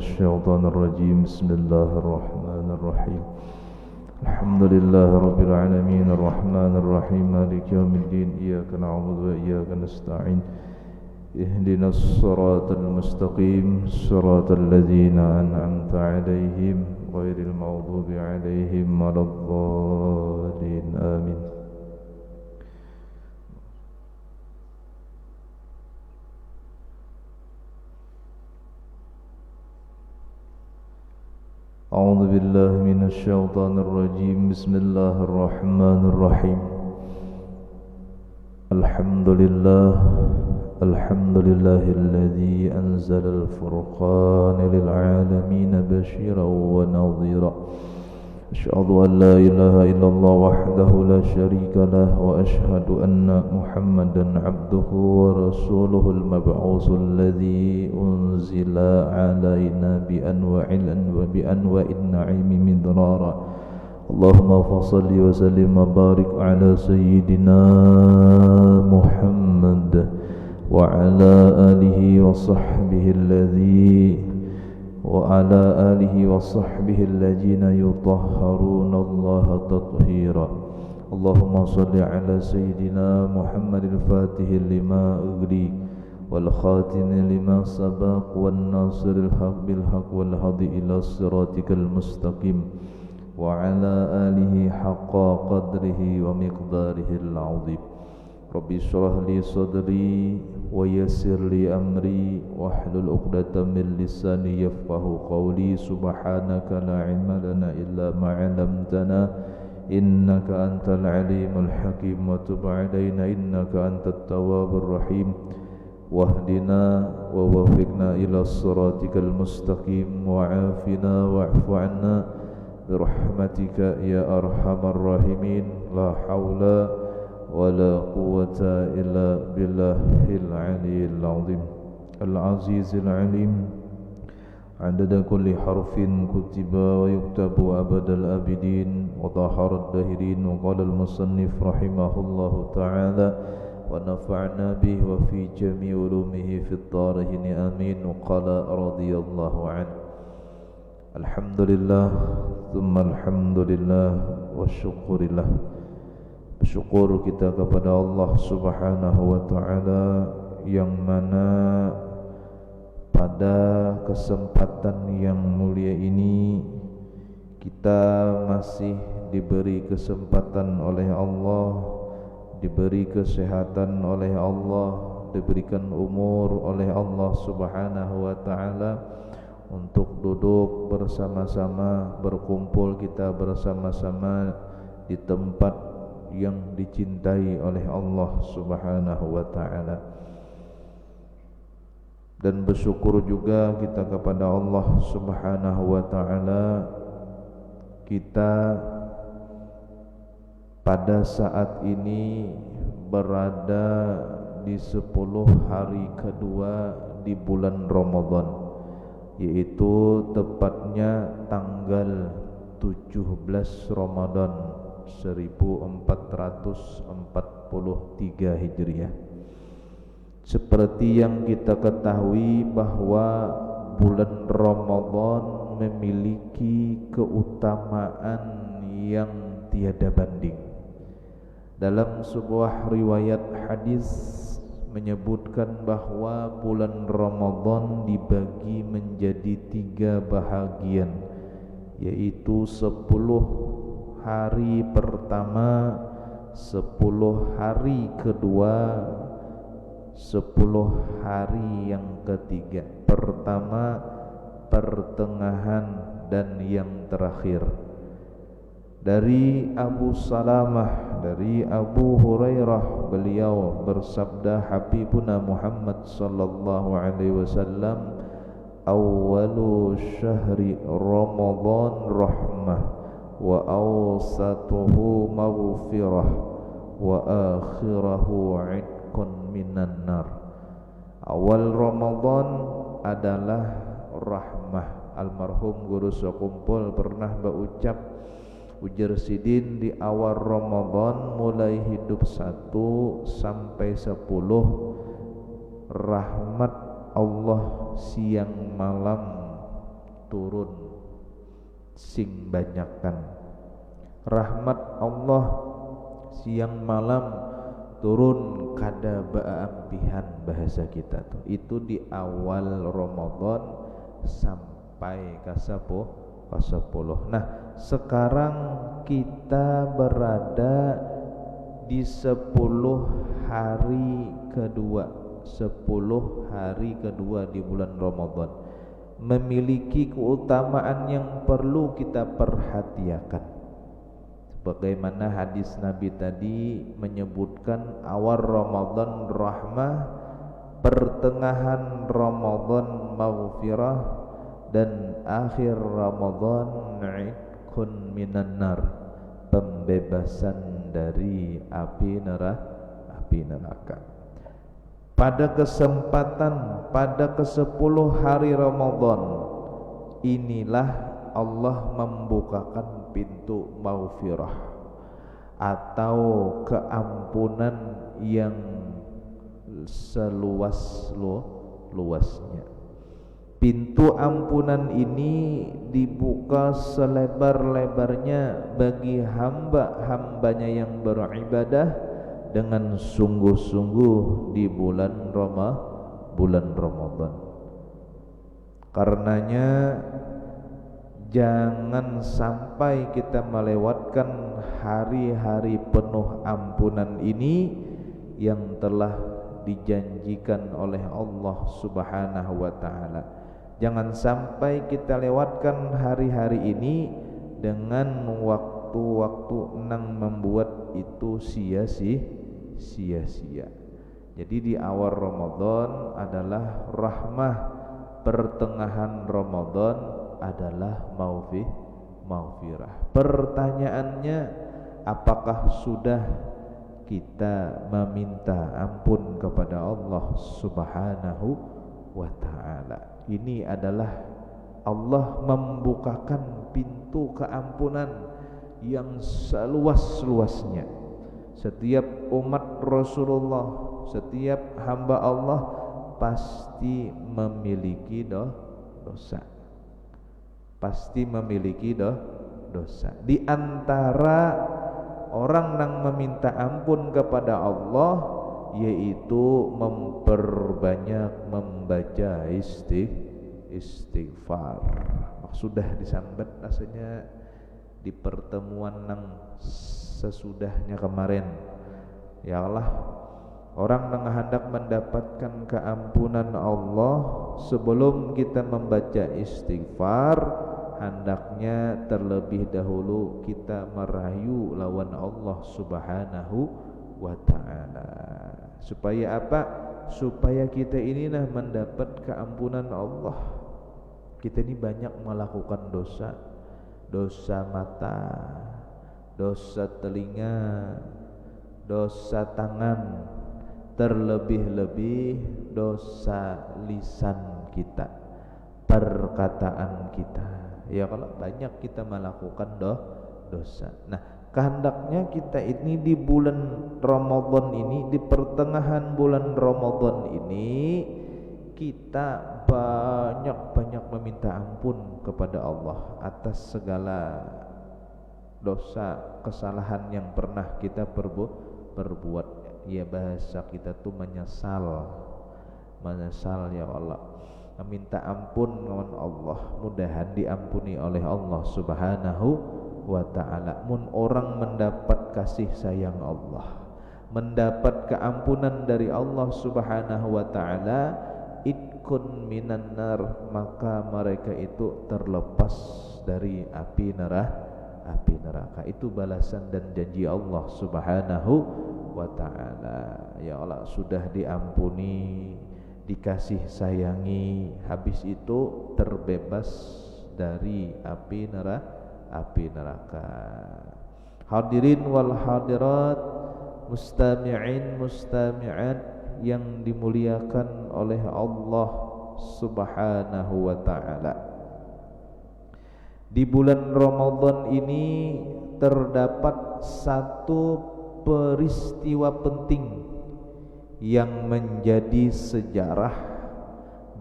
الشيطان الرجيم بسم الله الرحمن الرحيم الحمد لله رب العالمين الرحمن الرحيم مالك يوم الدين إياك نعبد وإياك نستعين اهدنا الصراط المستقيم صراط الذين أنعمت عليهم غير المغضوب عليهم ولا الضالين آمين. أعوذ بالله من الشيطان الرجيم بسم الله الرحمن الرحيم الحمد لله الذي أنزل الفرقان للعالمين بشيرا ونظيرا أشهد أن لا إله إلا الله وحده لا شريك له وأشهد أن محمدا عبده ورسوله المبعوث الذي أنزل علينا بأنواع النعيم مدرارا اللهم فصل وسلم وبارك على سيدنا محمد وعلى آله وصحبه الذين يطهرون الله تطهيرا اللهم صل على سيدنا محمد الفاتح لما أغلق والخاتم لما سبق والناصر الحق بالحق والهادي إلى صراطك المستقيم وعلى آله حق قدره ومقداره العظيم ربي اشرح لي صدري ويسر لي أمري واحلل عقدة من لساني يفقهوا قولي سبحانك لا علم لنا إلا ما علمتنا إنك أنت العليم الحكيم وتب علينا إنك أنت التواب الرحيم واهدنا ووفقنا إلى صراطك المستقيم وعافنا واعف عنا برحمتك يا أرحم الراحمين لا حول ولا قوة إلا بالله العلي العظيم العزيز العليم عدد كل حرف كتب ويكتب أبد الآبدين وطهر الداهرين وقال المصنف رحمه الله تعالى ونفعنا به وفي جميع علومه في الدارين آمين وقال رضي الله عنه الحمد لله ثم الحمد لله والشكر له. Bersyukur kita kepada Allah subhanahu wa ta'ala yang mana pada kesempatan yang mulia ini kita masih diberi kesempatan oleh Allah, diberi kesehatan oleh Allah, diberikan umur oleh Allah subhanahu wa ta'ala untuk duduk bersama-sama, berkumpul kita bersama-sama di tempat yang dicintai oleh Allah subhanahu wa ta'ala. Dan bersyukur juga kita kepada Allah subhanahu wa ta'ala, kita pada saat ini berada di 10 hari kedua di bulan Ramadan, yaitu tepatnya tanggal 17 Ramadan 1443 Hijriah. Seperti yang kita ketahui bahwa bulan Ramadan memiliki keutamaan yang tiada banding. Dalam sebuah riwayat hadis menyebutkan bahwa bulan Ramadan dibagi menjadi 3 bahagian, yaitu 10 hari pertama, 10 hari kedua, 10 hari yang ketiga. Pertama, pertengahan, dan yang terakhir. Dari Abu Salamah, dari Abu Hurairah, beliau bersabda, Habibuna Muhammad sallallahu alaihi wasallam, awwalu syahri Ramadan rahmah wa awsatuhu maghfirah wa akhirahu itqun minan nar. Awal Ramadan adalah rahmah. Almarhum guru sekumpul pernah berucap, ujar sidin di awal Ramadan mulai hidup 1 sampai 10, rahmat Allah siang malam turun sing banyakan. Rahmat Allah siang malam turun kada baampihan bahasa kita tuh. Itu di awal Ramadan sampai ke 10. Nah, sekarang kita berada di 10 hari kedua. 10 hari kedua di bulan Ramadan memiliki keutamaan yang perlu kita perhatikan. Sebagaimana hadis Nabi tadi menyebutkan awal Ramadan rahmah, pertengahan Ramadan maghfirah, dan akhir Ramadan itqun minan nar, pembebasan dari api neraka. Pada kesempatan pada ke-10 hari Ramadan inilah Allah membukakan pintu maghfirah atau keampunan yang seluas-luasnya. Pintu ampunan ini dibuka selebar-lebarnya bagi hamba-hambanya yang beribadah dengan sungguh-sungguh di bulan Ramadan. Karenanya jangan sampai kita melewatkan hari-hari penuh ampunan ini yang telah dijanjikan oleh Allah Subhanahu wa taala. Jangan sampai kita lewatkan hari-hari ini dengan waktu-waktu yang membuat itu sia-sia. Jadi di awal Ramadan adalah rahmah, pertengahan Ramadan adalah maghfirah. Pertanyaannya, apakah sudah kita meminta ampun kepada Allah Subhanahu wa taala? Ini adalah Allah membukakan pintu keampunan yang seluas-luasnya. Setiap umat Rasulullah, setiap hamba Allah pasti memiliki dosa. Pasti memiliki dosa. Di antara orang yang meminta ampun kepada Allah yaitu memperbanyak membaca istighfar. Sudah disambat rasanya di pertemuan yang sesudahnya kemarin. Ya Allah, orang yang hendak mendapatkan keampunan Allah, sebelum kita membaca istighfar, hendaknya terlebih dahulu kita merayu lawan Allah Subhanahu wa ta'ala. Supaya apa? Supaya kita ini mendapat keampunan Allah. Kita ini banyak melakukan dosa. Dosa mata, dosa telinga, dosa tangan, terlebih-lebih dosa lisan kita, perkataan kita. Ya, kalau banyak kita melakukan dosa. Nah, kehendaknya kita ini di bulan Ramadan ini, di pertengahan bulan Ramadan ini, kita banyak-banyak meminta ampun kepada Allah atas segala dosa, kesalahan yang pernah kita perbuat. Ya, bahasa kita tuh menyesal ya Allah, meminta ampun kepada Allah, mudahan diampuni oleh Allah Subhanahu wa ta'ala. Mun orang mendapat kasih sayang Allah, mendapat keampunan dari Allah Subhanahu wa ta'ala, itqun minan nar, maka mereka itu terlepas dari api neraka. Itu balasan dan janji Allah Subhanahu wa ta'ala. Ya Allah, sudah diampuni, dikasih sayangi, habis itu terbebas dari api neraka. Hadirin wal hadirat, mustami'in mustami'at yang dimuliakan oleh Allah Subhanahu wa ta'ala. Di bulan Ramadan ini terdapat satu peristiwa penting yang menjadi sejarah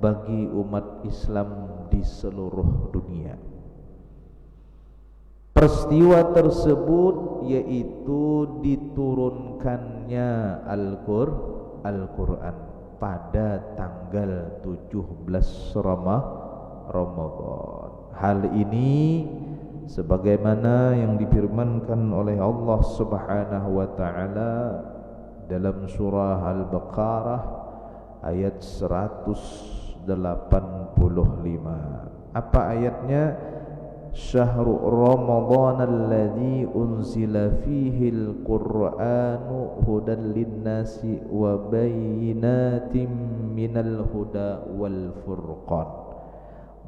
bagi umat Islam di seluruh dunia. Peristiwa tersebut yaitu diturunkannya Al-Quran pada tanggal 17 Ramadan. Hal ini sebagaimana yang difirmankan oleh Allah Subhanahu wa taala dalam surah Al-Baqarah ayat 185. Apa ayatnya? Syahrul Ramadan alladzi unzila fihi al-Qur'anu hudan lin-nasi wa bayyinatin minal huda wal furqan.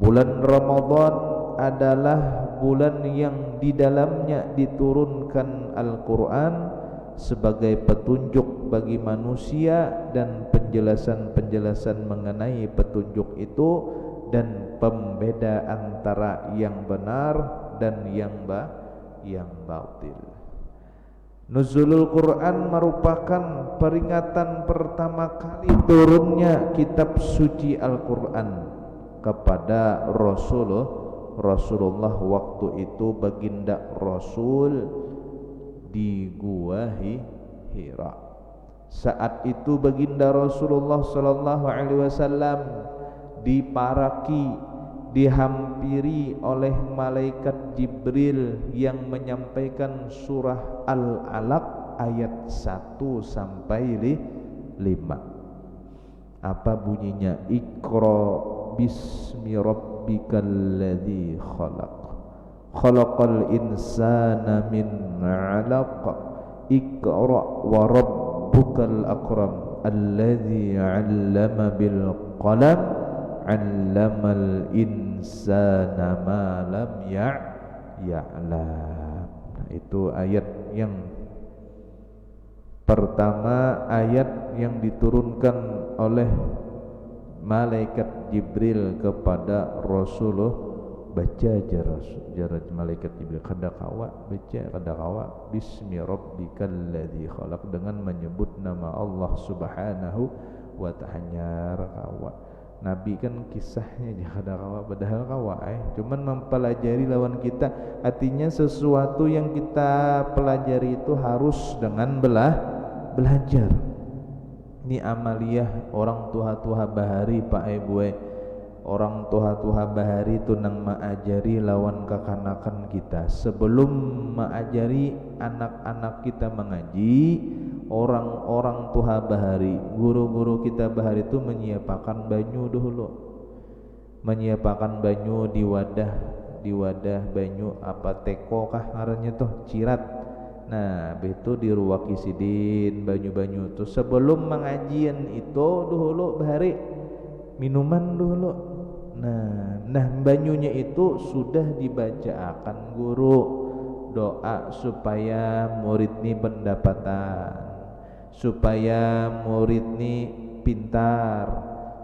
Bulan Ramadan adalah bulan yang di dalamnya diturunkan Al-Quran sebagai petunjuk bagi manusia dan penjelasan-penjelasan mengenai petunjuk itu dan pembeda antara yang benar dan yang batil. Nuzulul Quran merupakan peringatan pertama kali turunnya kitab suci Al-Quran kepada Rasulullah waktu itu baginda Rasul di Gua Hira. Saat itu baginda Rasulullah sallallahu alaihi wasallam diparaki, dihampiri oleh malaikat Jibril yang menyampaikan surah Al-Alaq ayat 1 sampai 5. Apa bunyinya? Iqra bismi rabbikal ladzi khalaq, khalaqal insana min 'alaq, iqra wa rabbukal akram alladzi 'allama bil qalam 'allamal insana ma lam ya'lam. Itu ayat yang pertama, ayat yang diturunkan oleh malaikat Jibril kepada Rasulullah. Baca jarak malaikat Jibril kadakawa, baca kadakawa bismi rabbikal ladzi khalaq, dengan menyebut nama Allah Subhanahu wa ta'ala. Nabi kan kisahnya jangan kawa, padahal kawa cuman mempelajari lawan kita. Artinya sesuatu yang kita pelajari itu harus dengan belajar. Ini amaliyah orang tua bahari Pak Ibu. Orang tua bahari itu nang mengajari lawan kekanakan kita. Sebelum mengajari anak-anak kita mengaji, orang-orang tua bahari, guru-guru kita bahari itu menyiapkan banyu dulu. Menyiapkan banyu di wadah banyu apa teko kah ngarannya tuh, cirat. Nah, itu diruwaki sidin banyu-banyu itu sebelum mengajian itu dulu bahari minuman dulu. Nah banyunya itu sudah dibacakan guru doa supaya murid ini pendapatan, supaya murid ini pintar,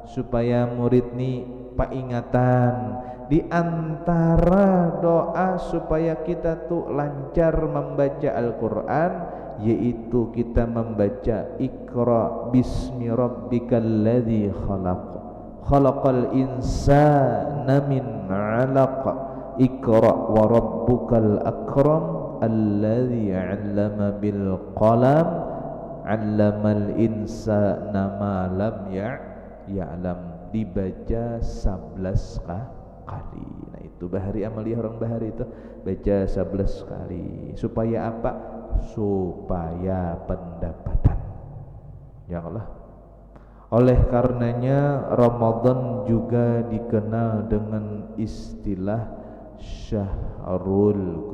supaya murid ini peringatan. Di antara doa supaya kita tuh lancar membaca Al-Quran yaitu kita membaca Iqra bismi rabbikal ladzi khalaq, khalaqal insana min 'alaq, Iqra wa rabbukal akram alladzi 'allama bil qalam 'allamal insana ma lam ya'lam. Dibaca 11 kali. Nah itu bahari amaliyah orang bahari itu baca 11 kali. Supaya apa? Supaya pendapatan. Ya Allah. Oleh karenanya Ramadan juga dikenal dengan istilah Syahrul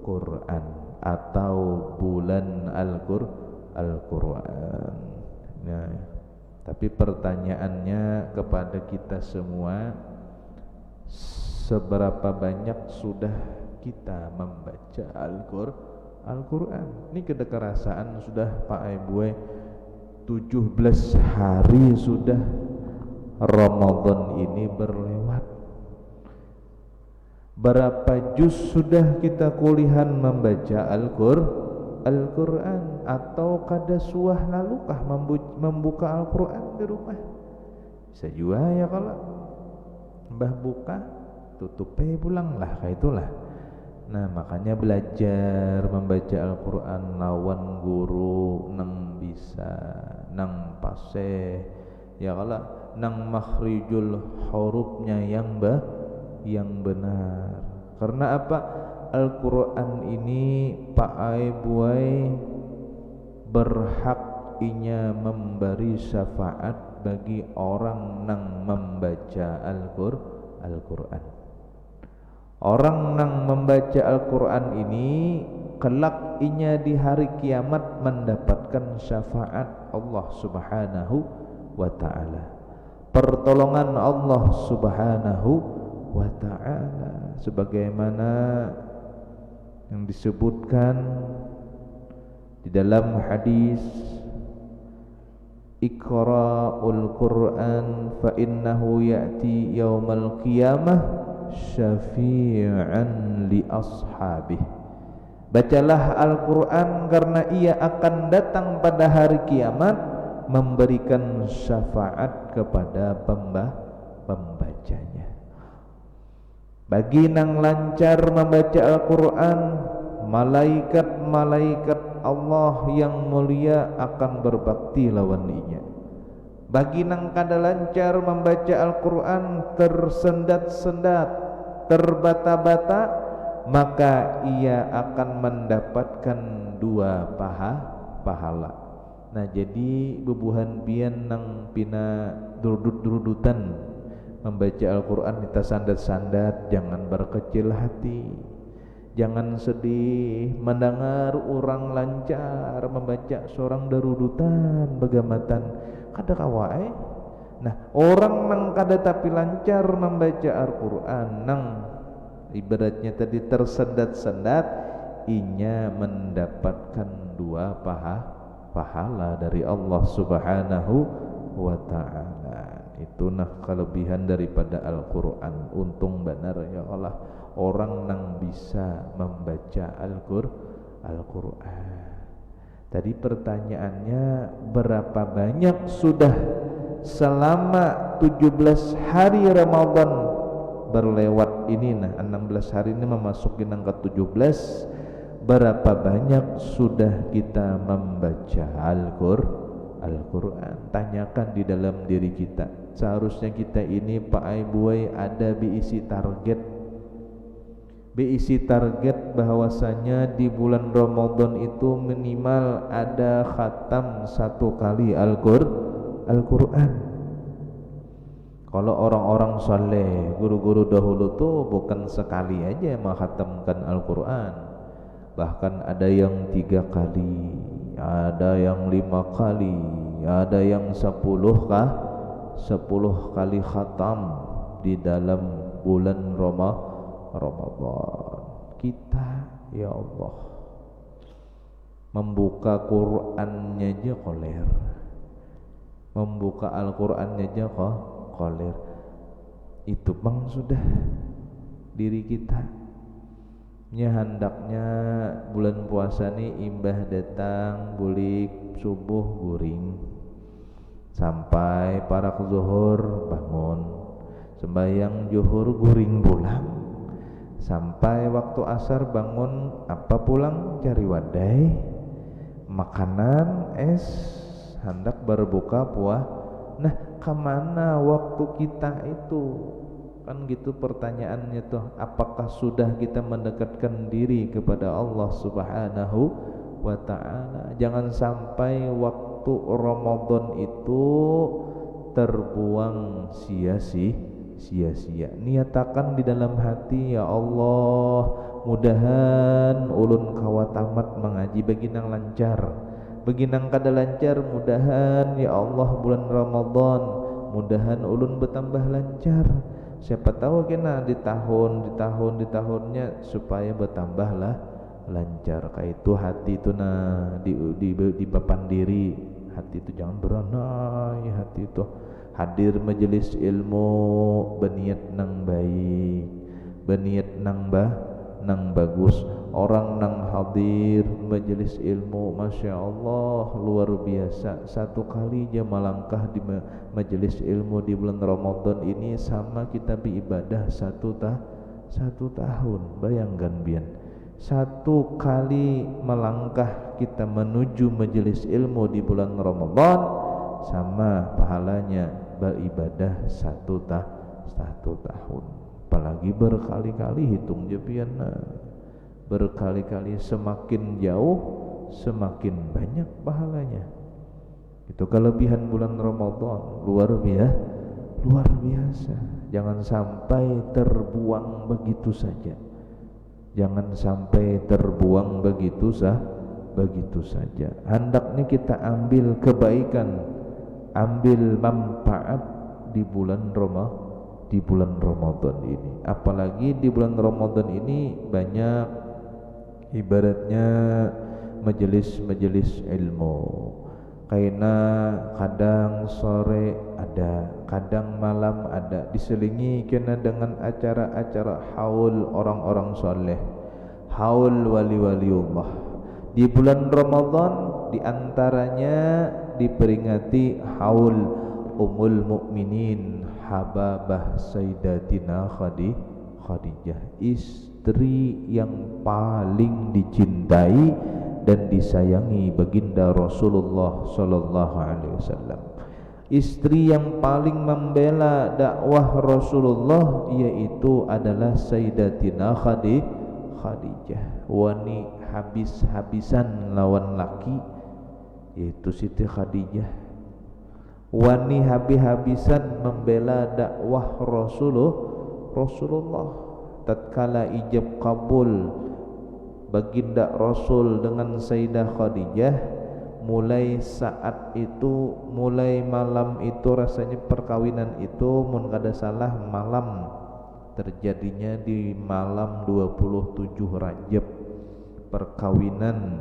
Quran atau bulan Al-Quran. Nah, tapi pertanyaannya kepada kita semua, seberapa banyak sudah kita membaca Al-Quran? Ini kedekerasaan sudah Pak Ibu 17 hari sudah Ramadan ini berlewat. Berapa juz sudah kita kulihan membaca Al-Quran, atau kada suah lalukah membuka Al-Quran di rumah? Bisa juga ya kalau mbah buka tutupe pulang lah kayak itulah. Nah makanya belajar membaca Al-Quran lawan guru nang bisa nang paseh ya kalau nang makhrijul hurufnya yang benar. Karena apa? Al-Quran ini Pak Ai Buai berhak inya memberi syafaat bagi orang nang membaca Al-Quran. Orang nang membaca Al-Quran ini kelak inya di hari kiamat mendapatkan syafaat Allah Subhanahu wa ta'ala, pertolongan Allah Subhanahu wa ta'ala, sebagaimana yang disebutkan di dalam hadis Iqra'ul Qur'an fa innahu ya'ti yaumal qiyamah syafi'an li ashabih. Bacalah Al-Quran karena ia akan datang pada hari kiamat memberikan syafaat kepada pembacanya. Bagi nang lancar membaca Al-Quran, malaikat-malaikat Allah yang mulia akan berbakti lawan inya. Bagi nang kada lancar membaca Al-Quran, tersendat-sendat, terbata-bata, maka ia akan mendapatkan 2 pahala. Nah jadi bebuhan bian nang pina durudut-durudutan membaca Al-Quran kita sandat-sandat, jangan berkecil hati, jangan sedih mendengar orang lancar membaca seorang darudutan begamatan kada kawai. Nah orang nang kada tapi lancar membaca Al-Quran nang ibaratnya tadi tersendat-sendat, inya mendapatkan 2 pahala dari Allah Subhanahu wa ta'ala. Itu nah kelebihan daripada Al-Quran. Untung benar ya Allah orang nang bisa membaca Al-Quran. Tadi pertanyaannya berapa banyak sudah selama 17 hari Ramadan berlewat ini, nah 16 hari ini memasuki angka 17, berapa banyak sudah kita membaca Al-Quran? Tanyakan di dalam diri kita. Seharusnya kita ini Pak Ai Buai ada diisi target bahwasanya di bulan Ramadan itu minimal ada khatam 1 kali Al-Quran. Kalau orang-orang saleh, guru-guru dahulu tuh bukan sekali aja menghatamkan Al-Quran, bahkan ada yang 3 kali, ada yang 5 kali, ada yang 10 kali khatam di dalam bulan Ramadan. Kita ya Allah membuka Qur'annya aja koler, membuka Al-Qurannya aja koler. Itu bang sudah diri kita nya hendaknya bulan puasa nih imbah datang bulik subuh guring sampai para zuhur bangun, sembahyang zuhur guring pulang, sampai waktu asar bangun apa pulang cari wadai makanan es hendak berbuka puasa. Nah kemana waktu kita itu? Kan gitu pertanyaannya tuh, apakah sudah kita mendekatkan diri kepada Allah Subhanahu wa ta'ala? Jangan sampai waktu Ramadan itu terbuang sia-sia. Niatakan di dalam hati, ya Allah, mudahan ulun kawa tamat mengaji bagi nang lancar, bagi nang kada lancar mudahan ya Allah bulan Ramadan mudahan ulun bertambah lancar. Siapa tahu kena di tahunnya supaya bertambahlah lancar. Kayak itu hati itu nah di papan diri, hati itu jangan beranai, hati itu hadir majelis ilmu berniat nang baik, berniat nang nang bagus, orang nang hadir majelis ilmu, masya Allah luar biasa. Satu kali aja melangkah di majelis ilmu di bulan Ramadan ini sama kita beribadah satu tahun. Bayangkan bian, satu kali melangkah kita menuju majelis ilmu di bulan Ramadan sama pahalanya beribadah satu tahun. Apalagi berkali-kali, hitung jepian, berkali-kali, semakin jauh semakin banyak pahalanya. Itu kelebihan bulan Ramadan, luar biasa. Jangan sampai terbuang begitu saja. Jangan sampai terbuang begitu saja. Hendaknya kita ambil kebaikan, ambil manfaat di bulan Ramadan ini. Apalagi di bulan Ramadan ini banyak ibaratnya majelis ilmu. Karena kadang sore ada, kadang malam ada, diselingi kena dengan acara-acara haul orang-orang soleh, haul wali-waliullah. Di bulan Ramadan diantaranya diperingati haul Ummul Mukminin Hababah Sayyidatina Khadijah, istri yang paling dicintai dan disayangi baginda Rasulullah sallallahu alaihi wasallam. Istri yang paling membela dakwah Rasulullah yaitu adalah Sayyidatina Khadijah. Wani habis-habisan lawan laki yaitu Siti Khadijah. Wani habis-habisan membela dakwah Rasulullah. Tatkala ijab kabul baginda Rasul dengan Sayyidah Khadijah, mulai saat itu, mulai malam itu, rasanya perkawinan itu mun kada salah malam, terjadinya di malam 27 Rajab, perkawinan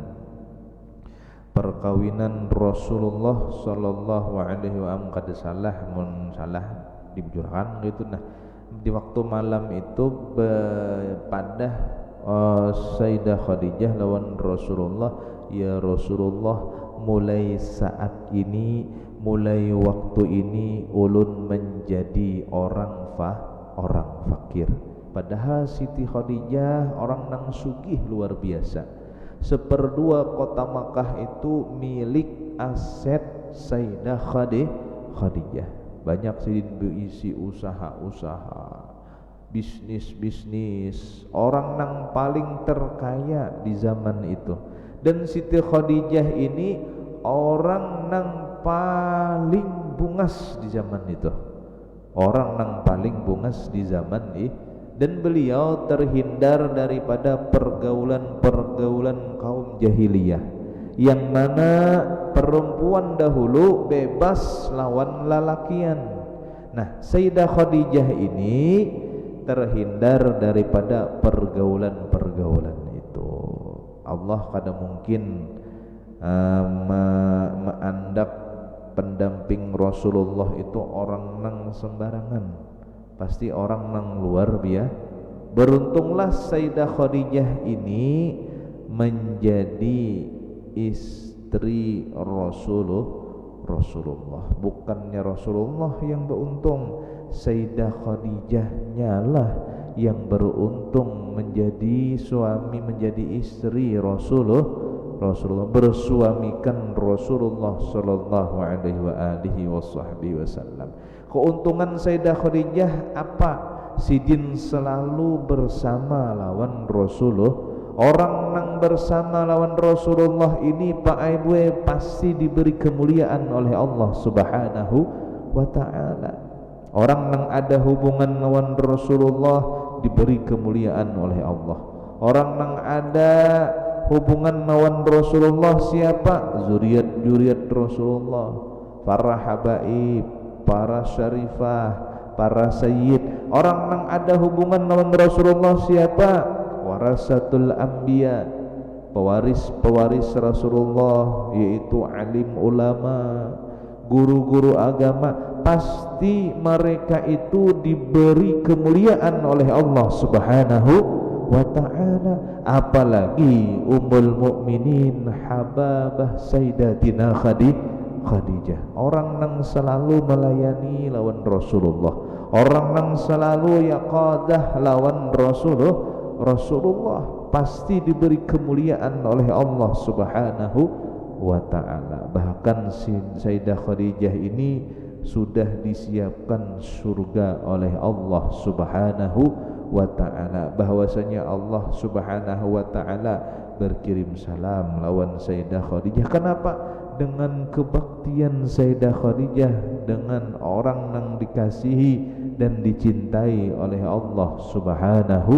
Rasulullah sallallahu alaihi wasallam, kada salah mun salah dibujurkan gitu. Nah, di waktu malam itu pada Sayyidah Khadijah lawan Rasulullah, ya Rasulullah, mulai saat ini, mulai waktu ini ulun menjadi orang fakir. Padahal Siti Khadijah orang nang sugih luar biasa. 1/2 kota Makkah itu milik aset Sayyidah Khadijah. Banyak sih diisi usaha-usaha, bisnis, orang nang paling terkaya di zaman itu. Dan Siti Khadijah ini orang nang paling bungas di zaman itu, orang nang paling bungas di zaman ini. Dan beliau terhindar daripada pergaulan kaum jahiliyah, yang mana perempuan dahulu bebas lawan lalakian. Nah, Sayyidah Khadijah ini terhindar daripada pergaulan itu. Allah kada mungkin mengandak pendamping Rasulullah itu orang nang sembarangan, pasti orang nang luar biasa. Beruntunglah Sayyidah Khadijah ini menjadi istri Rasulullah. Bukannya Rasulullah yang beruntung, Sayyidah Khadijahnya lah yang beruntung menjadi suami, menjadi istri Rasulullah, bersuamikan Rasulullah sallallahu alaihi wasallam. Keuntungan Sayyidah Khadijah apa? Sidin selalu bersama lawan Rasulullah. Orang nang bersama lawan Rasulullah ini Pak Ibu pasti diberi kemuliaan oleh Allah Subhanahu wa taala. Orang nang ada hubungan lawan Rasulullah diberi kemuliaan oleh Allah. Orang nang ada hubungan lawan Rasulullah siapa? Zuriat Rasulullah, para habaib, para syarifah, para sayyid. Orang nang ada hubungan lawan Rasulullah siapa? Warasatul anbiya, pewaris Rasulullah, yaitu alim ulama, guru-guru agama. Pasti mereka itu diberi kemuliaan oleh Allah Subhanahu wa ta'ala. Apalagi Ummul Mukminin Hababah Sayyidatina Khadijah, orang nang selalu melayani lawan Rasulullah, orang nang selalu yaqadah lawan Rasulullah, pasti diberi kemuliaan oleh Allah Subhanahu wa ta'ala. Bahkan Sayyidah Khadijah ini sudah disiapkan surga oleh Allah Subhanahu wa ta'ala. Bahwasanya Allah Subhanahu wa ta'ala berkirim salam lawan Sayyidah Khadijah. Kenapa? Dengan kebaktian Sayyidah Khadijah dengan orang yang dikasihi dan dicintai oleh Allah Subhanahu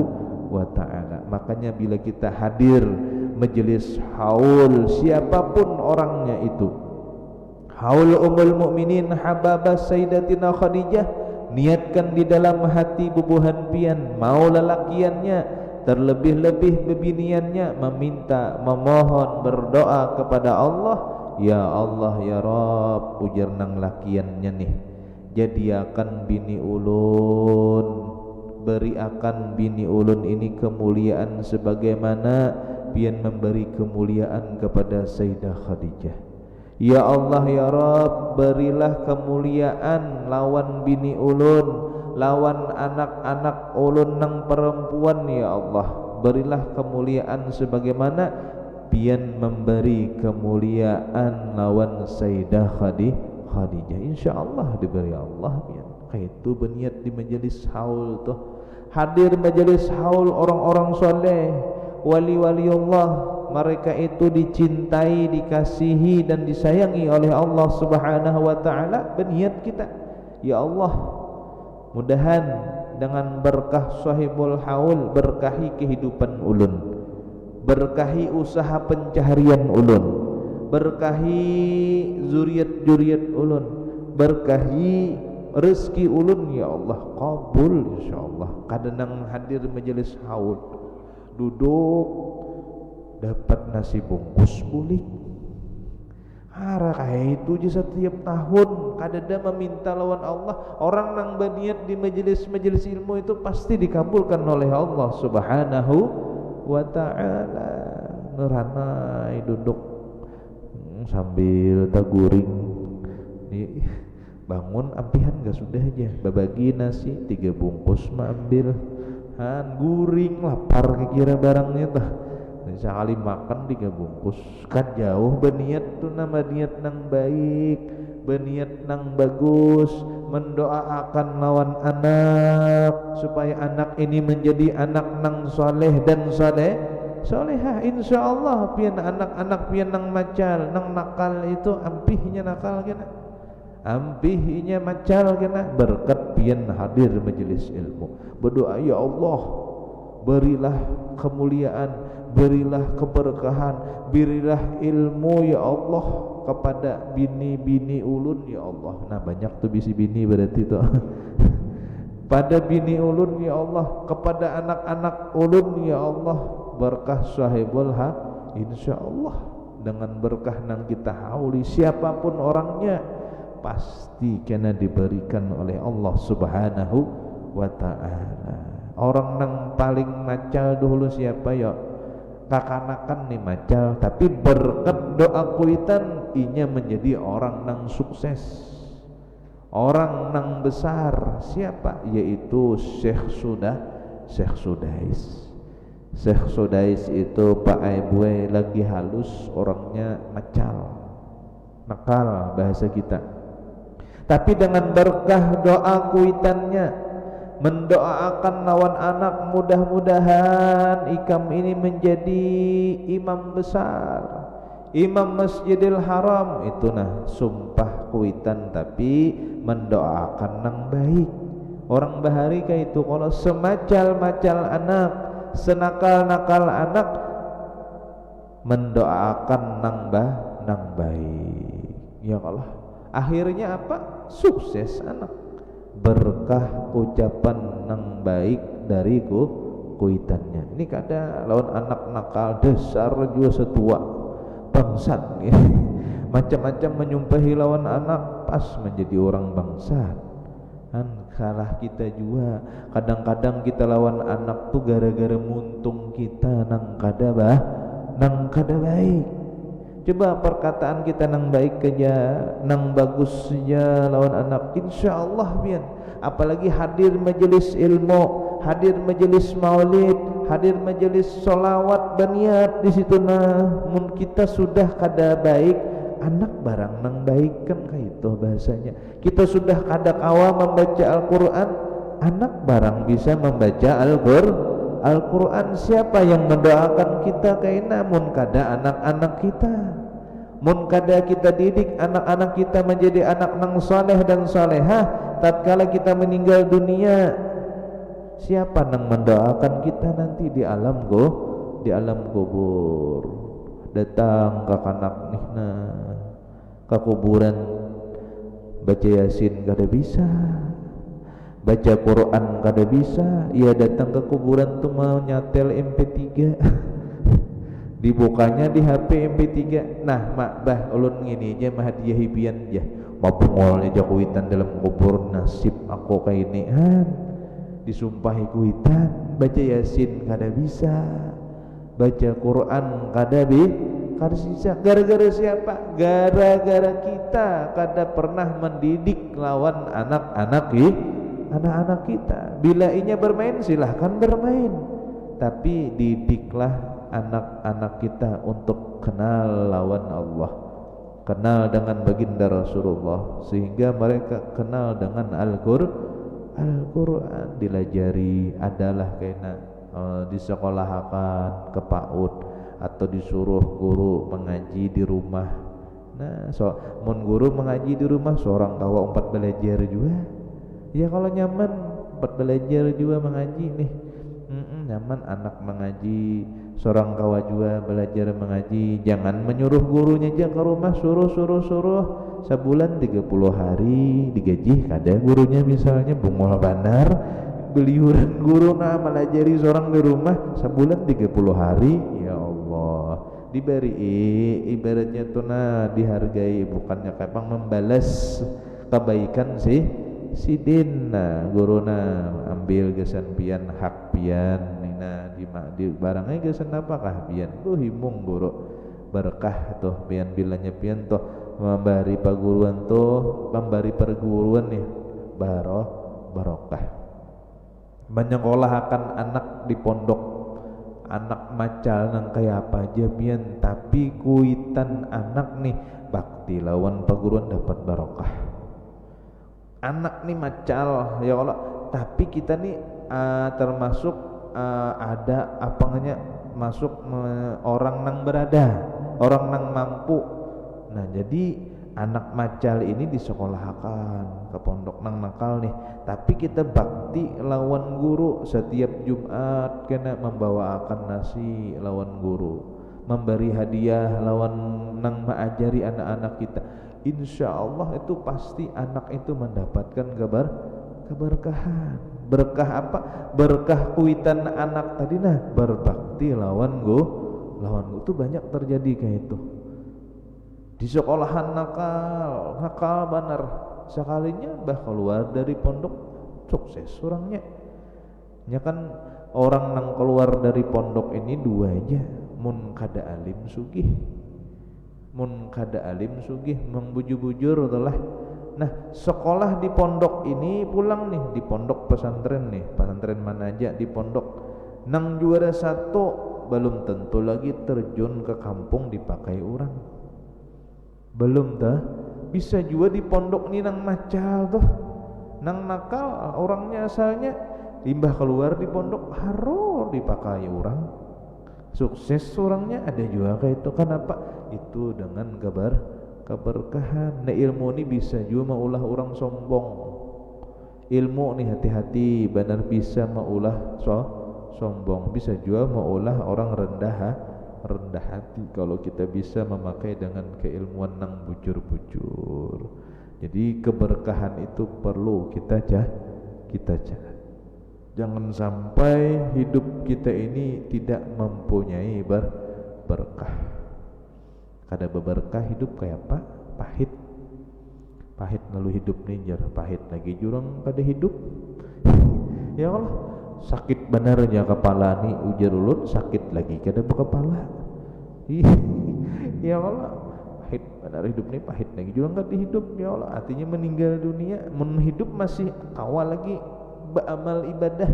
wa ta'ala. Makanya bila kita hadir majelis haul siapapun orangnya itu, haul Ummul Mukminin Hababah Sayyidatina Khadijah, niatkan di dalam hati bubuhan pian mau lelakiannya, terlebih-lebih bebiniannya, meminta, memohon, berdoa kepada Allah. Ya Allah ya Rabb, ujar nang lakiannya nih, jadiakan bini ulun, beri akan bini ulun ini kemuliaan sebagaimana pian memberi kemuliaan kepada Sayyidah Khadijah. Ya Allah ya Rabb, berilah kemuliaan lawan bini ulun, lawan anak-anak ulun nang perempuan. Ya Allah, berilah kemuliaan sebagaimana pian memberi kemuliaan lawan Sayyidah Khadijah. Insyaallah diberi Allah pian. Kaitu berniat di majelis haul tuh, hadir majelis haul orang-orang soleh, wali-wali Allah. Mereka itu dicintai, dikasihi dan disayangi oleh Allah Subhanahu wa ta'ala. Berniat kita, ya Allah, mudahan dengan berkah sahibul haul, berkahi kehidupan ulun, berkahi usaha pencaharian ulun, berkahi zuriat-zuriat ulun, berkahi rezeki ulun. Ya Allah, kabul insyaallah. Kadang hadir majelis haul, duduk dapat nasi bungkus bulik, hara kayak itu aja setiap tahun kadada meminta lawan Allah. Orang nang berniat di majelis-majelis ilmu itu pasti dikabulkan oleh Allah Subhanahu wa ta'ala. Neranai duduk sambil taguring nih, bangun ampihan gak sudah aja babagi nasi 3 bungkus mah ambil han guring lapar kira barangnya tah. Sekali makan 3 bungkus kan jauh. Berniat tuh nama niat nang baik, berniat nang bagus, mendoakan lawan anak supaya anak ini menjadi anak nang soleh dan solehah. Insyaallah pian anak-anak pian nang macal nang nakal itu ampihnya nakal kena, ampihnya macal kena, berkat pian hadir majelis ilmu. Berdoa, ya Allah, berilah kemuliaan, berilah keberkahan, berilah ilmu ya Allah kepada bini-bini ulun ya Allah. Nah banyak tuh bini berarti tuh pada bini ulun ya Allah, kepada anak-anak ulun ya Allah, berkah sahibul ha insyaallah. Dengan berkah nang kita hauli siapapun orangnya pasti kena diberikan oleh Allah Subhanahu wa ta'ala. Orang nang paling macal dulu siapa ya? Kakanakan nih macal, tapi berkat doa kuitan inya menjadi orang nang sukses, orang nang besar. Siapa? Yaitu Syekh Sudais. Syekh Sudais itu Pak Aibwe lagi halus, orangnya macal, nakal bahasa kita. Tapi dengan berkah doa kuitannya, mendoakan lawan anak, mudah-mudahan ikam ini menjadi imam besar, imam Masjidil Haram. Itu nah sumpah kuitan tapi mendoakan nang baik. Orang bahari kayak itu kalau semacal-macal anak, senakal-nakal anak, mendoakan nang baik. Ya Allah, akhirnya apa? Sukses anak, berkah ucapan nang baik dari kuitannya. Ini kada lawan anak nakal dasar juga setua bangsat macam-macam menyumpahi lawan anak, pas menjadi orang bangsat. salah kita juga. Kadang-kadang kita lawan anak tuh gara-gara muntung kita nang kada baik. Coba perkataan kita nang baik aja, nang bagus saja lawan anak, insyaallah pian. Apalagi hadir majelis ilmu, hadir majelis maulid, hadir majelis solawat baniat di situ nah. Mun kita sudah kada baik, anak barang nang baik kan kayak itu bahasanya. Kita sudah kada kawa membaca Al-Quran, anak barang bisa membaca Al-Quran. Siapa yang mendoakan kita kaina mun kada anak-anak kita? Mun kada kita didik anak-anak kita menjadi anak nang saleh dan salehah, tatkala kita meninggal dunia, siapa nang mendoakan kita nanti di alam kubur? Datang ke kanak nihna ke kuburan, baca Yasin kada bisa, baca Quran kada bisa. Ia datang ke kuburan tuh mau nyatel MP3 dibukanya di HP MP3. Nah mak bah ulun ngini aja mah hadiah hibian aja mabungolnya jakuitan dalam kubur, nasib aku kayak ini disumpahi kuitan. Baca Yasin kada bisa, baca Quran kada bisa. Gara-gara siapa? Gara-gara kita kada pernah mendidik lawan anak-anak kita. Bila inya bermain silahkan bermain, tapi didiklah anak-anak kita untuk kenal lawan Allah, kenal dengan baginda Rasulullah, sehingga mereka kenal dengan Al-Quran. Dilajari adalah kena disekolahkan ke PAUD atau disuruh guru mengaji di rumah. Nah, mun guru mengaji di rumah seorang kawa empat belajar juga. Ya kalau nyaman empat belajar juga mengaji nih. Nyaman anak mengaji, seorang kawa juga belajar mengaji. Jangan menyuruh gurunya aja ke rumah, suruh sebulan 30 hari digaji kada gurunya misalnya bungol banar beliuran guru nah melajari seorang di rumah sebulan 30 hari. Ya Allah, diberi ibaratnya tuh nah dihargai, bukannya kayak membalas kebaikan si dina guruna ambil gesan pian hak pian nina di barangnya gesan apakah pian tuh himung guru berkah tuh pian bilanya pian tuh memberi paguruan tuh memberi perguruan nih barokah menyekolahkan anak di pondok, anak macal nang kayak apa aja pian, tapi kuitan anak nih bakti lawan paguruan dapat barokah. Anak nih macal ya Allah, tapi kita nih termasuk ada apa namanya masuk orang nang berada, orang nang mampu. Nah jadi anak macal ini disekolahkan ke pondok nang nakal nih, tapi kita bakti lawan guru setiap Jumat kena membawakan nasi lawan guru, memberi hadiah lawan nang mengajari anak-anak kita. Insya Allah itu pasti anak itu mendapatkan keberkahan. Berkah apa? Berkah kuitan anak tadi nah berbakti lawan guru itu banyak terjadi kayak itu. Di sekolahan nakal banar, sekalinya bah keluar dari pondok sukses orangnya. Ya kan orang nang keluar dari pondok ini dua aja, mun kada alim sugih. Mun kada alim sugih membujur-bujur itulah. Nah sekolah di pondok ini pulang nih di pondok pesantren nih, pesantren mana aja di pondok nang juara satu belum tentu lagi terjun ke kampung dipakai orang, belum dah bisa juga di pondok nih nang macal tuh nang nakal orangnya asalnya limbah keluar di pondok haro dipakai orang, sukses orangnya ada juga kayak itu. Kenapa? Itu dengan keberkahan. Nah ilmu ini bisa juga maulah orang sombong. Ilmu nih hati-hati benar bisa maulah sombong, bisa juga maulah orang rendah hati kalau kita bisa memakai dengan keilmuan nang bujur-bujur. Jadi keberkahan itu perlu kita cari. Jangan sampai hidup kita ini tidak mempunyai berkah. Kada berkah hidup kayak apa? pahit lalu hidup nih jar pahit lagi jurang kada hidup. Ya Allah, sakit benarnya kepala nih ujar ulun, sakit lagi kada berkepala. Ya Allah, pahit benar hidup nih pahit lagi jurang kada hidup. Ya Allah, artinya meninggal dunia, hidup masih kawal lagi beramal ibadah,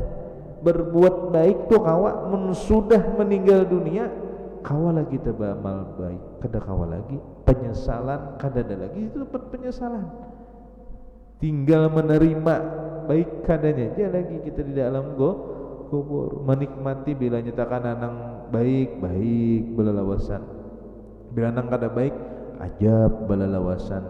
berbuat baik tuh kawa, sudah meninggal dunia kawal lagi kita beramal baik, kada kawal lagi penyesalan, kada ada lagi itu tempat penyesalan, tinggal menerima baik kadanya aja lagi kita di dalam kubur, menikmati bila nyatakan anang baik belalawasan, bila nang kada baik ajab belalawasan.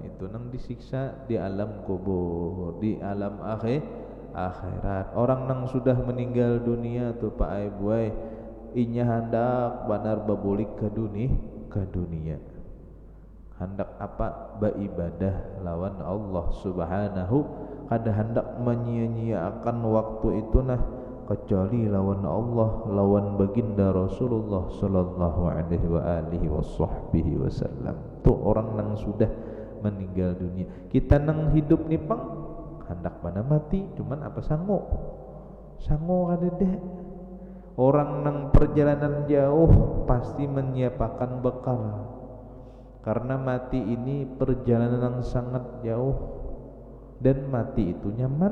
Itu nang disiksa di alam kubur, di alam akhirat. Orang nang sudah meninggal dunia tuh Pak Aibuai inya hendak banar babulik ke dunia. Hendak apa? Beribadah lawan Allah Subhanahu, kada hendak menyia-nyiakan waktu itu nah kecuali lawan Allah, lawan baginda Rasulullah sallallahu alaihi wa alihi washabbihi wasallam. Tuh orang nang sudah meninggal dunia. Kita nang hidup nih pang hendak pada mati, cuman apa sango kada deh. Orang nang perjalanan jauh pasti menyiapkan bekal, karena mati ini perjalanan yang sangat jauh dan mati itu nyaman,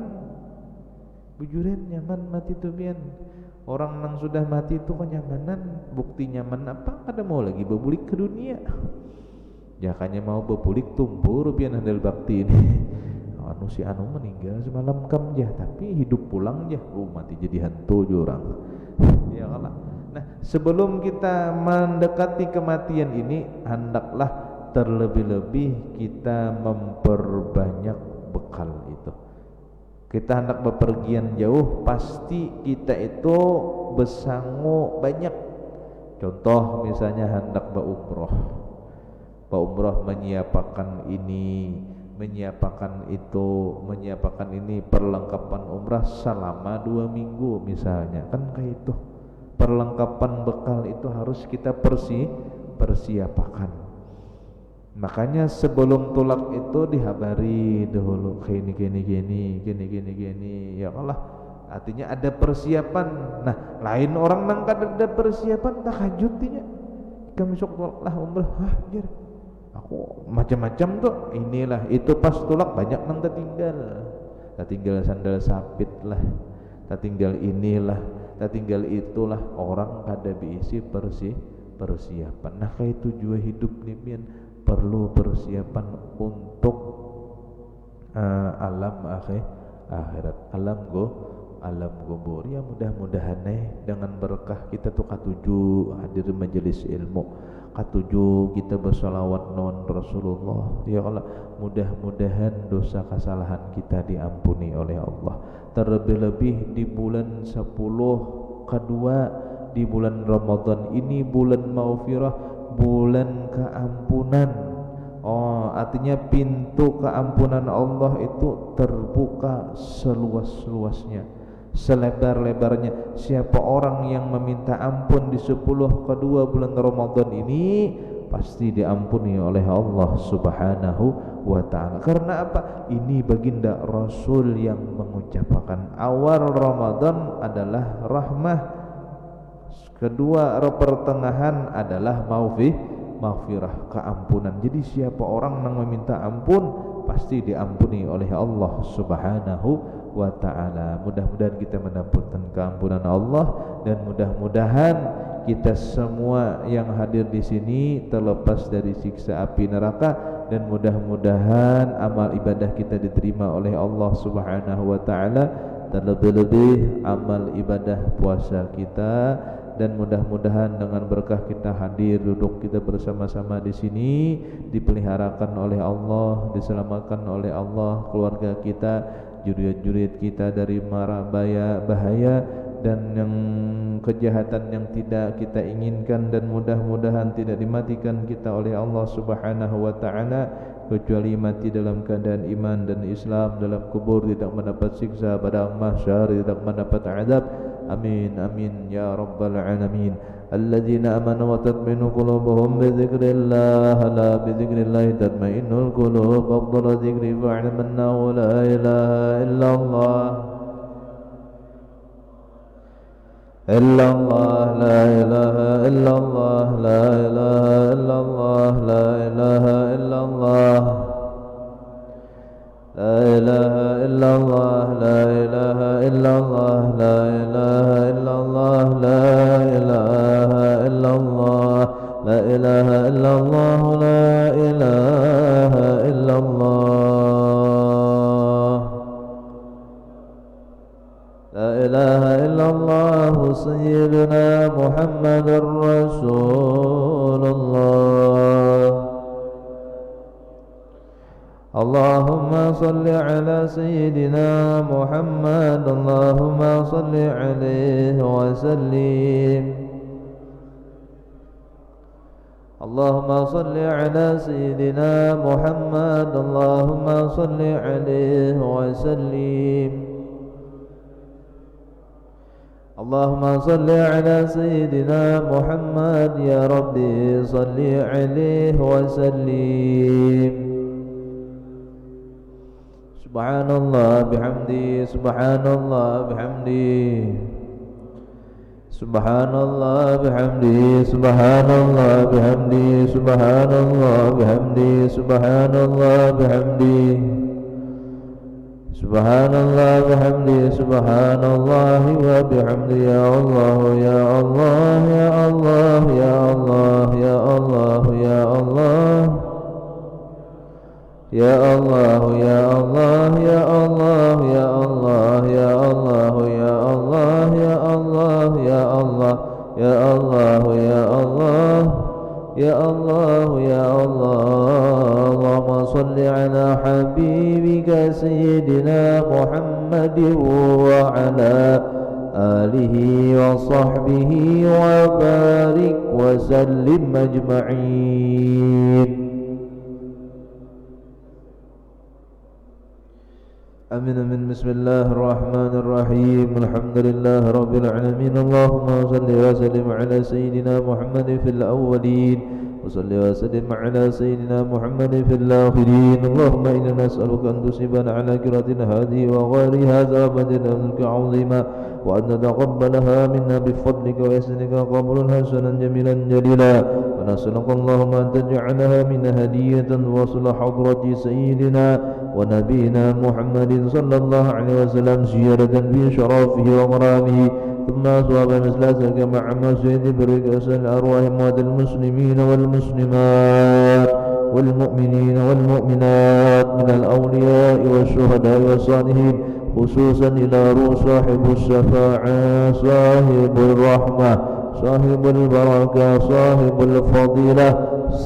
bujuran nyaman mati itu pian. Orang nang sudah mati itu kenyamanan, bukti nyaman apa? Kada mau lagi bebulik ke dunia. Jakanya mau bebulik tumpur pian handal bakti ini. Anu si anu meninggal semalam kam jah, tapi hidup pulang jah, mati jadi hantu jurang. Ya Allah. Nah, sebelum kita mendekati kematian ini, hendaklah terlebih-lebih kita memperbanyak bekal itu. Kita hendak bepergian jauh, pasti kita itu besangu banyak. Contoh misalnya hendak berumroh, menyiapkan ini, menyiapkan itu, menyiapkan ini, perlengkapan umrah selama 2 minggu misalnya, kan kayak itu. Perlengkapan bekal itu harus kita persiapkan. Makanya sebelum tulak itu dihabari dahulu gini. Ya Allah, artinya ada persiapan. Nah, lain orang nang kada ada persiapan tahajudnya. Kami sok tulak lah umrah, jar. Aku macam-macam tuh, inilah itu pas tulak banyak nang tertinggal sandal sapit lah, tertinggal inilah, tertinggal itulah, orang kada diisi persiapan. Nah kayak itu juga hidup nih pian, perlu persiapan untuk alam akhirat, alam kubur. Ya mudah-mudahan dengan berkah kita tuh katuju hadir majelis ilmu, katuju kita bersalawat non Rasulullah. Ya Allah, mudah-mudahan dosa kesalahan kita diampuni oleh Allah. Terlebih-lebih di bulan 10 kedua, di bulan Ramadan ini, bulan maghfirah, bulan keampunan. Artinya pintu keampunan Allah itu terbuka seluas-luasnya, selebar-lebarnya. Siapa orang yang meminta ampun di 10 kedua bulan Ramadan ini pasti diampuni oleh Allah Subhanahu wa ta'ala. Karena apa? Ini baginda Rasul yang mengucapkan awal Ramadan adalah rahmah, kedua pertengahan adalah maghfirah, keampunan. Jadi siapa orang yang meminta ampun pasti diampuni oleh Allah Subhanahu wa ta'ala. Mudah-mudahan kita mendapatkan keampunan Allah, dan mudah-mudahan kita semua yang hadir di sini terlepas dari siksa api neraka, dan mudah-mudahan amal ibadah kita diterima oleh Allah Subhanahu wa ta'ala, terlebih-lebih amal ibadah puasa kita. Dan mudah-mudahan dengan berkah kita hadir, duduk kita bersama-sama di sini, dipeliharakan oleh Allah, diselamatkan oleh Allah keluarga kita, juriat-juriat kita dari mara bahaya dan yang kejahatan yang tidak kita inginkan, dan mudah-mudahan tidak dimatikan kita oleh Allah Subhanahu wa ta'ala, kecuali mati dalam keadaan iman dan Islam, dalam kubur tidak mendapat siksa, pada mahsyar tidak mendapat azab, آمين آمين يا رب العالمين. الذين آمنوا وتطمئن قلوبهم بذكر الله، لا بذكر الله تطمئن القلوب. أفضل ذكر فاعلم أنه لا إله إلا الله، إلا الله، لا إله إلا الله، لا إله إلا الله، لا إله إلا الله، لا إله إلا الله، لا إله إلا الله، لا إله إلا الله، لا إله إلا الله، لا إله إلا الله، لا إله إلا الله، لا إله إلا الله سيدنا محمد رسول الله. اللهم صل على سيدنا محمد، اللهم صل عليه وسلم. اللهم صل على سيدنا محمد، اللهم صل عليه وسلم. اللهم صل على سيدنا محمد يا ربي صل عليه وسلم. سبحان الله بحمده، سبحان الله بحمده، سبحان الله بحمده، سبحان الله بحمده، سبحان الله بحمده، سبحان الله بحمده، سبحان الله بحمده، سبحان الله وبحمده. يا الله يا الله يا الله يا الله يا الله يا الله يا الله يا الله يا الله يا الله يا الله يا الله يا الله يا الله يا الله يا الله يا الله يا الله. اللهم صل على حبيبك سيدنا محمد وعلى آله وصحبه وبارك وسلم أجمعين. آمين آمين. بسم الله الرحمن الرحيم. الحمد لله رب العالمين. اللهم صل وسلم على سيدنا محمد في الأولين، وصل وسلم على سيدنا محمد في الآخرين. اللهم إنا نسألك أن تصيبنا على قراءة هذه وغيرها زابدا أمرك عظيما، وأن تتقبلها منا بفضلك ويسرك قبولا حسنا جميلا جليلا. ونسألك اللهم أن تجعلها من هدية وصل حضرة سيدنا ونبينا محمد صلى الله عليه وسلم زيادة في شرفه ومرامه، ثم أصواب مثل ذلك مع مسجد برك أسأل أرواح أموات المسلمين والمسلمات والمؤمنين والمؤمنات من الأولياء والشهداء والصالحين، خصوصا إلى روح صاحب الشفاعة، صاحب الرحمة، صاحب البركة، صاحب الفضيلة،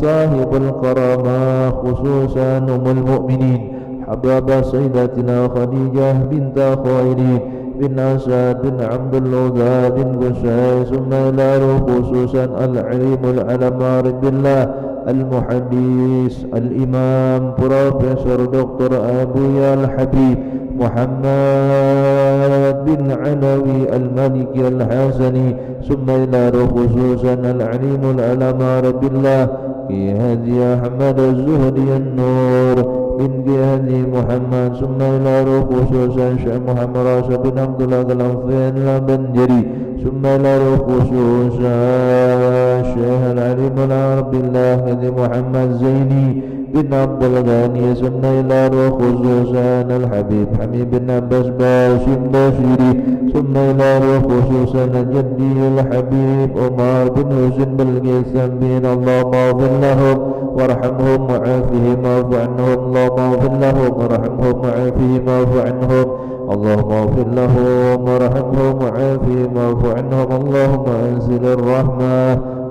صاحب الكرامة، خصوصا أم المؤمنين حبابة سيدتنا خديجة بنت خويلد بن أسد بن عبد العزى بن قشير، ثم إلى خصوصا العليم العلم رب الله المحدث الإمام بروفيسور دكتور أبي الحبيب محمد بن علوي المالكي الحسني، ثم إلى خصوصا العليم العلم رب الله في هدي أحمد الزهري النور بن هدي محمد، ثم إلى خصوصا شيخ محمد راشد بن عبد الله الأنفين البنجري، ثم إلى خصوصا الشيخ العليم رب الله هدي محمد زيني بن عبد الغني، ثم إلى خصوصا الحبيب حميد بن عباس باشم بشيري، ثم إلى خصوصا جدي الحبيب عمر بن حسين بالقيسم بن. اللهم اغفر لهم وارحمهم وعافهم واعف عنهم، اللهم اغفر لهم وارحمهم وعافهم واعف عنهم، اللهم اغفر لهم وارحمهم وعافهم واعف عنهم. اللهم انزل الرحمة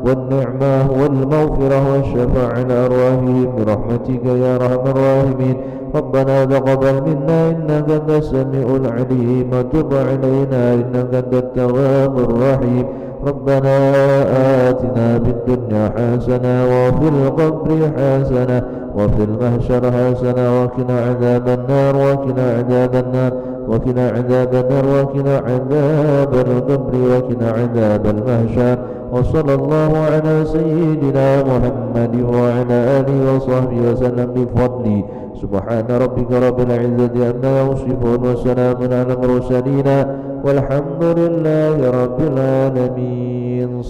والنعمة والمغفرة والشفاعة على أرواحهم برحمتك يا أرحم الراحمين. ربنا تقبل منا إنك أنت السميع العليم، وتب علينا إنك أنت التواب الرحيم. ربنا آتنا في الدنيا حسنة وفي القبر حسنة وفي المحشر حسنة وقنا عذاب النار وقنا عذاب النار وقنا عذاب النار وقنا عذاب القبر وقنا عذاب المحشر. وصلى الله على سيدنا محمد وعلى آله وصحبه وسلم بفضله. سبحان ربك رب العزة عما يصفون وسلام على المرسلين والحمد لله رب العالمين.